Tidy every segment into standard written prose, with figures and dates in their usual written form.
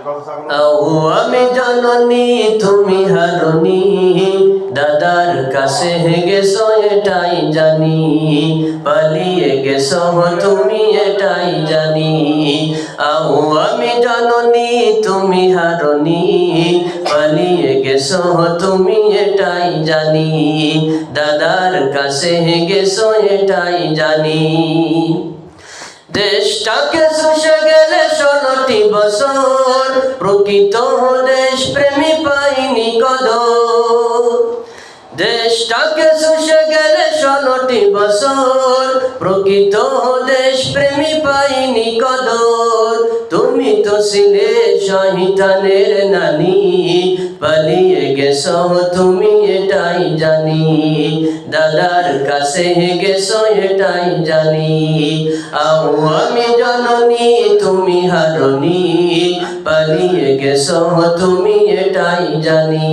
আমি জননী তুমি হারুনি, দাদার কাছে গেছো এটাই জানি, পালিয়ে গেছো তুমি এটাই জানি। আমি জননী তুমি হারুনি, পালিয়ে গেছো তুমি এটাই জানি, দাদার কাছে গেছো এটাই জানি। দেশটাকে শুষে গেলে 16টি বছর, প্রকৃত দেশ প্রেমী পাইনি কদর। দেশটাকে শুষে গেলে 16টি বছর, প্রকৃত দেশ প্রেমী পাইনি কদর। তুমি তো ছিলে শয়তানের নানি, পালিয়ে গেছো তুমি এটাই জানি, দাদার কাছে গেছো এটাই জানি। আমি জননী তুমি হারুনি, পালিয়ে গেছো তুমি এটাই জানি,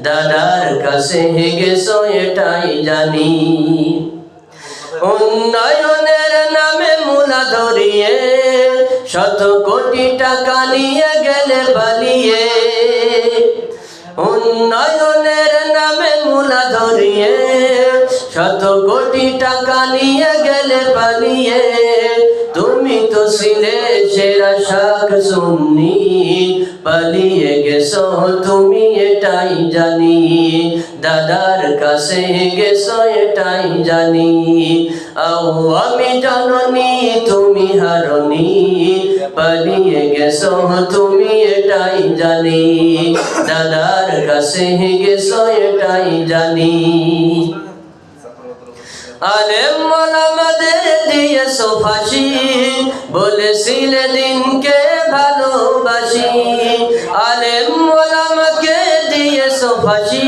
দাদার কাছে গেছো এটাই জানি। উন্নয়নের নামে মুলা ধরিয়ে, 100 কোটি টাকা নিয়ে গেলে পালিয়ে। উন্নয়নের নামে মুলা ধরিয়ে, 100 কোটি টাকা নিয়ে গেলে পালিয়ে। তুমি তো ছিলে সেরা শাখ সুন্নি, পালিয়ে গেছো তুমি এটাই জানি, দাদার কাছে গেছো এটাই জানি। আমি জননী তুমি হারুনি, পালিয়ে গেছো তুমি এটাই জানি, দাদার কাছে গেছো এটাই জানি। আলেম ওলামাদের দিয়েছো ফাঁসি, বলেছিলে দিনকে ভালোবাসি। আলেম ওলামাকে দিয়েছো ফাঁসি,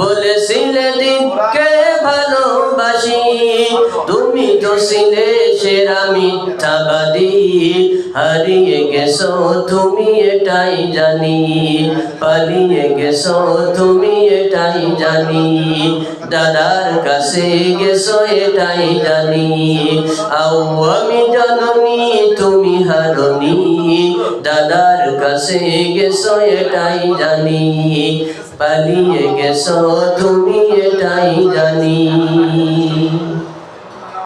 বলেছিলে দিনকে ভালোবাসি। তুমি তো ছিলে সেরা মিথ্যাবাদী, হারিয়ে গেছো তুমি এটাই জানি, পালিয়ে গেছো তুমি এটাই জানি, দাদার কাছে গেছো এটাই জানি। আমি জননী তুমি হারুনি, দাদার কাছে গেছো এটাই জানি, পালিয়ে গেছো তুমি এটাই জানি।